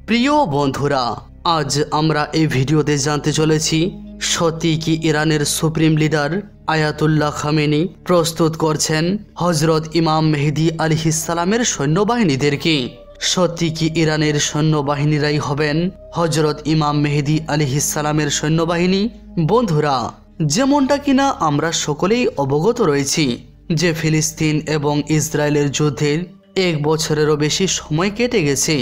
প্রিয় বন্ধুরা, আজ আমরা এই ভিডিওতে জানতে চলেছি সত্যি কি ইরানের সুপ্রিম লিডার আয়াতুল্লাহ খামেনি প্রস্তুত করছেন হজরত ইমাম মেহেদী আলাইহিসসালামের সৈন্যবাহিনীদেরকে। সত্যি কি ইরানের সৈন্যবাহিনীরাই হবেন হজরত ইমাম মেহেদী আলাইহিসসালামের সৈন্যবাহিনী? বন্ধুরা, যেমনটা কিনা আমরা সকলেই অবগত রয়েছি যে ফিলিস্তিন এবং ইসরায়েলের যুদ্ধের 1 বছরেরও বেশি সময় কেটে গেছে,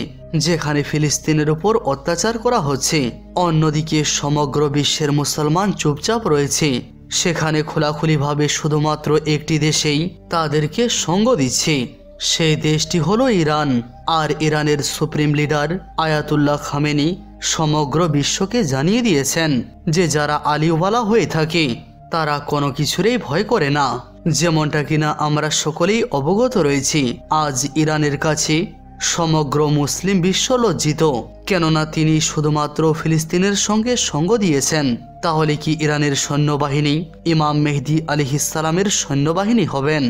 যেখানে ফিলিস্তিনের উপর অত্যাচার করা হচ্ছে। অন্যদিকে সমগ্র বিশ্বের মুসলমান চুপচাপ রয়েছে। সেখানে খোলাখুলিভাবে শুধুমাত্র একটি দেশেই তাদেরকে সঙ্গ দিচ্ছে, সেই দেশটি হলো ইরান। আর ইরানের সুপ্রিম লিডার আয়াতুল্লাহ খামেনি সমগ্র বিশ্বকে জানিয়ে দিয়েছেন যে যারা আলিওয়ালা হয়ে থাকে তারা কোনো কিছুরই ভয় করে না। যেমনটা কিনা আমরা সকলেই অবগত রয়েছি, আজ ইরানের কাছে সমগ্র মুসলিম বিশ্ব লজ্জিত, কেননা তিনি শুধুমাত্র ফিলিস্তিনের সঙ্গে সঙ্গ দিয়েছেন। তাহলে কি ইরানের সৈন্যবাহিনী ইমাম মেহেদী আলাইহিসসালামের সৈন্যবাহিনী হবেন?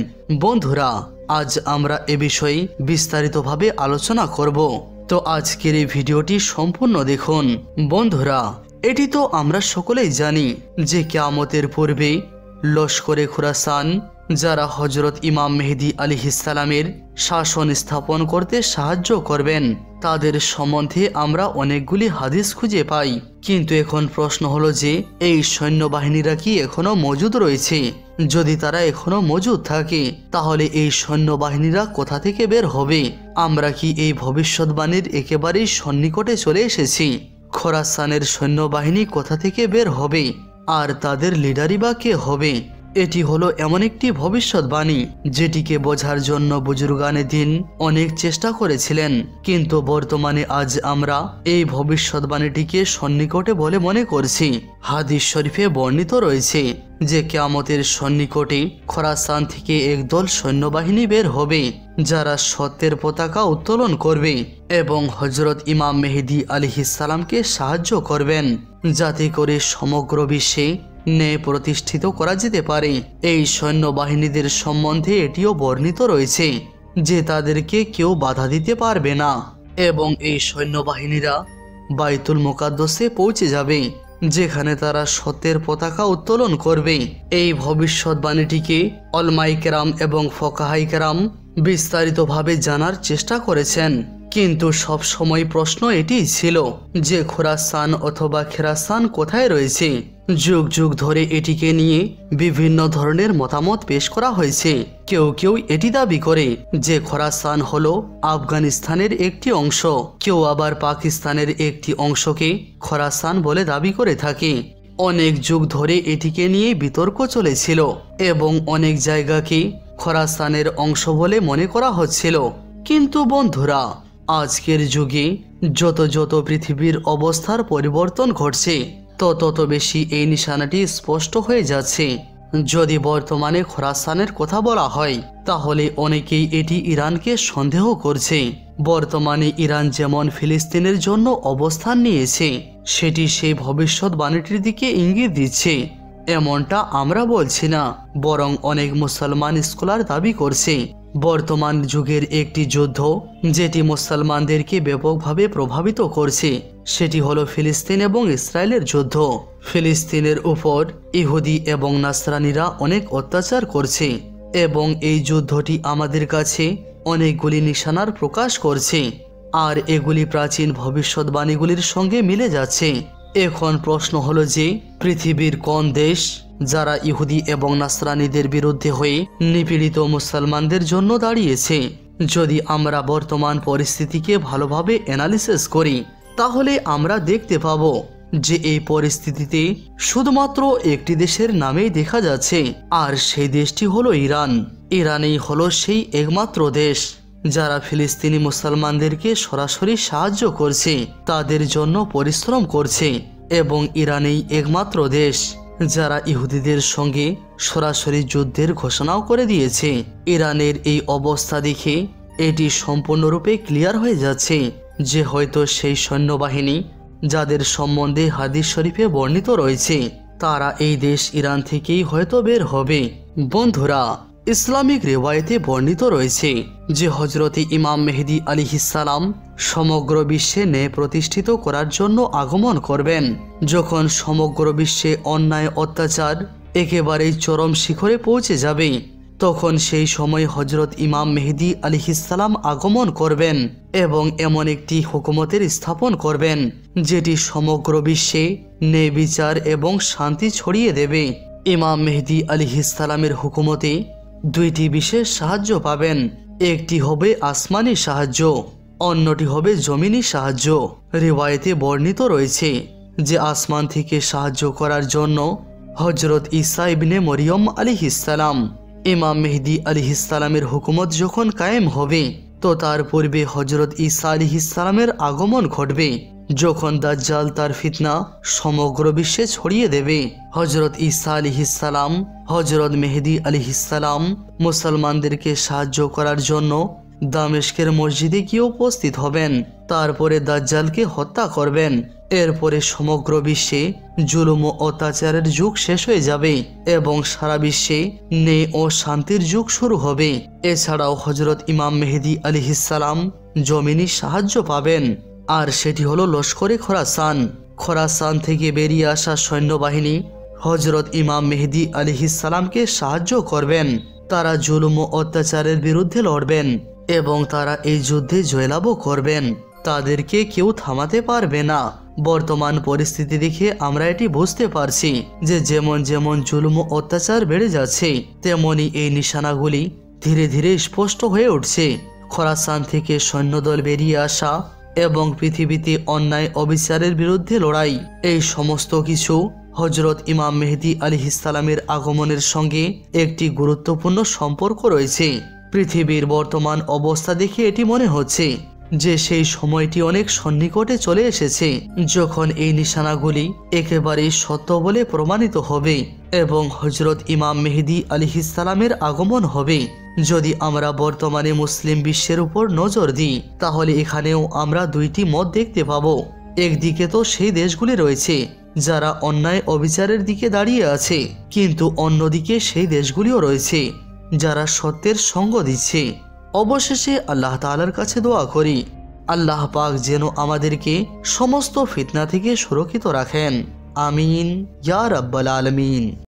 বন্ধুরা, আজ আমরা এ বিষয়ে বিস্তারিতভাবে আলোচনা করব, তো আজকের এই ভিডিওটি সম্পূর্ণ দেখুন। বন্ধুরা, এটি তো আমরা সকলেই জানি যে কিয়ামতের পূর্বে লস্করে খুরাসান যারা হজরত ইমাম মেহেদী আলাইহিসসালামের শাসন স্থাপন করতে সাহায্য করবেন, তাদের সম্বন্ধে আমরা অনেকগুলি হাদিস খুঁজে পাই। কিন্তু এখন প্রশ্ন হলো যে এই সৈন্যবাহিনীরা কি এখনো মজুদ রয়েছে? যদি তারা এখনো মজুদ থাকে, তাহলে এই সৈন্যবাহিনীরা কোথা থেকে বের হবে? আমরা কি এই ভবিষ্যৎবাণীর একেবারেই সন্নিকটে চলে এসেছি? খোরাসানের সৈন্যবাহিনী কোথা থেকে বের হবে আর তাদের লিডারই বা কে হবে? এটি হলো এমন একটি ভবিষ্যৎবাণী যেটিকে বোঝার জন্য বুজুর্গানে দিন অনেক চেষ্টা করেছিলেন, কিন্তু বর্তমানে আজ আমরা এই ভবিষ্যৎবাণীটিকে সন্নিকটে বলে মনে করছি। হাদিস শরীফে বর্ণিত রয়েছে যে কিয়ামতের সন্নিকটে খোরাসান থেকে একদল সৈন্যবাহিনী বের হবে যারা সত্যের পতাকা উত্তোলন করবে এবং হজরত ইমাম মেহেদী আলাইহিসসালামকে সাহায্য করবেন, যাতে করে সমগ্র বিশ্বে ন্যায় প্রতিষ্ঠিত করা যেতে পারে। এই সৈন্যবাহিনীদের সম্বন্ধে এটিও বর্ণিত রয়েছে যে তাদেরকে কেউ বাধা দিতে পারবে না এবং এই সৈন্যবাহিনীরা বাইতুল মুকাদ্দাসে পৌঁছে যাবে, যেখানে তারা সত্যের পতাকা উত্তোলন করবে। এই ভবিষ্যৎবাণীটিকে উলামায়ে কেরাম এবং ফুকাহায়ে কেরাম বিস্তারিতভাবে জানার চেষ্টা করেছেন, কিন্তু সব সময় প্রশ্ন এটিই ছিল যে খোরাসান অথবা খেরাসান কোথায় রয়েছে। যুগ যুগ ধরে এটিকে নিয়ে বিভিন্ন ধরনের মতামত পেশ করা হয়েছে। কেউ কেউ এটি দাবি করে যে খোরাসান হলো আফগানিস্তানের একটি অংশ, কেউ আবার পাকিস্তানের একটি অংশকে খোরাসান বলে দাবি করে থাকে। অনেক যুগ ধরে এটিকে নিয়ে বিতর্ক চলেছিল এবং অনেক জায়গাকে খোরাসানের অংশ বলে মনে করা হচ্ছিল। কিন্তু বন্ধুরা, আজকের যুগে যত যত পৃথিবীর অবস্থার পরিবর্তন ঘটছে, তত বেশি এই নিশানাটি স্পষ্ট হয়ে যাচ্ছে। যদি বর্তমানে খোরাসানের কথা বলা হয়, তাহলে অনেকেই এটি ইরানকে সন্দেহ করছে। বর্তমানে ইরান যেমন ফিলিস্তিনের জন্য অবস্থান নিয়েছে, সেটি সেই ভবিষ্যৎবাণীটির দিকে ইঙ্গিত দিচ্ছে। এমনটা আমরা বলছি না, বরং অনেক মুসলমান স্কলার দাবি করছে বর্তমান যুগের একটি যুদ্ধ যেটি মুসলমানদেরকে ব্যাপকভাবে প্রভাবিত করছে, সেটি হলো ফিলিস্তিন এবং ইসরায়েলের যুদ্ধ। ফিলিস্তিনের উপর ইহুদি এবং নাসরানিরা অনেক অত্যাচার করছে এবং এই যুদ্ধটি আমাদের কাছে অনেকগুলি নিশানার প্রকাশ করছে, আর এগুলি প্রাচীন ভবিষ্যৎবাণীগুলির সঙ্গে মিলে যাচ্ছে। এখন প্রশ্ন হলো যে পৃথিবীর কোন দেশ যারা ইহুদি এবং নাসরানিদের বিরুদ্ধে হয়ে নিপীড়িত মুসলমানদের জন্য দাঁড়িয়েছে? যদি আমরা বর্তমান পরিস্থিতিকে ভালোভাবে অ্যানালিসিস করি, তাহলে আমরা দেখতে পাব যে এই পরিস্থিতিতে শুধুমাত্র একটি দেশের নামেই দেখা যাচ্ছে, আর সেই দেশটি হলো ইরান। ইরানই হলো সেই একমাত্র দেশ যারা ফিলিস্তিনি মুসলমানদেরকে সরাসরি সাহায্য করছে, তাদের জন্য পরিশ্রম করছে, এবং ইরানই একমাত্র দেশ যারা ইহুদিদের সঙ্গে সরাসরি যুদ্ধের ঘোষণাও করে দিয়েছে। ইরানের এই অবস্থা দেখে এটি সম্পূর্ণরূপে ক্লিয়ার হয়ে যাচ্ছে যে হয়তো সেই সৈন্যবাহিনী যাদের সম্বন্ধে হাদিস শরীফে বর্ণিত রয়েছে, তারা এই দেশ ইরান থেকেই হয়তো বের হবে। বন্ধুরা, ইসলামিক রিওয়ায়েতে বর্ণিত রয়েছে যে হযরতে ইমাম মেহেদী আলাইহিসসালাম সমগ্র বিশ্বে ন্যায় প্রতিষ্ঠিত করার জন্য আগমন করবেন। যখন সমগ্র বিশ্বে অন্যায় অত্যাচার একেবারেই চরম শিখরে পৌঁছে যাবে, তখন সেই সময় হযরত ইমাম মেহেদী আলাইহিসসালাম আগমন করবেন এবং এমন একটি হুকুমতের স্থাপন করবেন যেটি সমগ্র বিশ্বে ন্যায় বিচার এবং শান্তি ছড়িয়ে দেবে। ইমাম মেহেদী আলাইহিসসালামের হুকুমতে দুইটি বিশেষ সাহায্য পাবেন। একটি হবে আসমানি সাহায্য, অন্যটি হবে জমিনি সাহায্য। রিওয়ায়েতে বর্ণিত রয়েছে যে আসমান থেকে সাহায্য করার জন্য হযরত ঈসা ইবনে মরিয়ম আলাইহিসসালাম, ইমাম মেহেদী আলাইহিসসালামের হুকুমত যখন কায়েম হবে, তো তার পূর্বে হযরত ঈসা আলাইহিসসালামের আগমন ঘটবে, যখন দাজ্জাল তার ফিতনা সমগ্র বিশ্বে ছড়িয়ে দেবে। হযরত ঈসা আলাইহিসসালাম, হযরত মেহেদী আলাইহিসসালাম মুসলমানদেরকে সাহায্য করার জন্য দামেস্কের মসজিদে গিয়ে উপস্থিত হবেন। তারপরে দাজ্জালকে হত্যা করবেন। এরপরে সমগ্র বিশ্বে জুলুম ও অত্যাচারের যুগ শেষ হয়ে যাবে এবং সারা বিশ্বে ন্যায় ও শান্তির যুগ শুরু হবে। এছাড়াও হযরত ইমাম মেহেদী আলাইহিসসালাম জমিনি সাহায্য পাবেন, আর সেটি হলো লস্করে খোরাসান। খোরাসান থেকে বেরিয়ে আসা সৈন্যবাহিনী হযরত ইমাম মেহেদী আলাইহিসসালামকে সাহায্য করবেন। তারা জুলুম ও অত্যাচারের বিরুদ্ধে লড়বেন এবং তারা এই যুদ্ধে জয়লাভও করবেন। তাদেরকে কেউ থামাতে পারবে না। বর্তমান পরিস্থিতি দেখে আমরা এটি বুঝতে পারছি যে যেমন যেমন জুলুম ও অত্যাচার বেড়ে যাচ্ছে, তেমনি এই নিশানাগুলি ধীরে ধীরে স্পষ্ট হয়ে উঠছে। খোরাসান থেকে সৈন্যদল বেরিয়ে আসা এবং পৃথিবীতে অন্যায় অবিচারের বিরুদ্ধে লড়াই, এই সমস্ত কিছু হযরত ইমাম মেহেদী আলাইহিসসালামের আগমনের সঙ্গে একটি গুরুত্বপূর্ণ সম্পর্ক রয়েছে। পৃথিবীর বর্তমান অবস্থা দেখে এটি মনে হচ্ছে যে সেই সময়টি অনেক সন্নিকটে চলে এসেছে, যখন এই নিশানাগুলি একেবারেই সত্য বলে প্রমাণিত হবে এবং হযরত ইমাম মেহেদী আলাইহিসসালামের আগমন হবে। যদি আমরা বর্তমানে মুসলিম বিশ্বের উপর নজর দিই, তাহলে এখানেও আমরা দুইটি মত দেখতে পাব। একদিকে তো সেই দেশগুলি রয়েছে যারা অন্যায় অবিচারের দিকে দাঁড়িয়ে আছে, কিন্তু অন্যদিকে সেই দেশগুলিও রয়েছে যারা সত্যের সঙ্গ দিচ্ছে। অবশেষে আল্লাহ তাআলার কাছে দোয়া করি, আল্লাহ পাক যেন আমাদেরকে সমস্ত ফিতনা থেকে সুরক্ষিত রাখেন। আমিন ইয়া রাব্বাল আলামিন।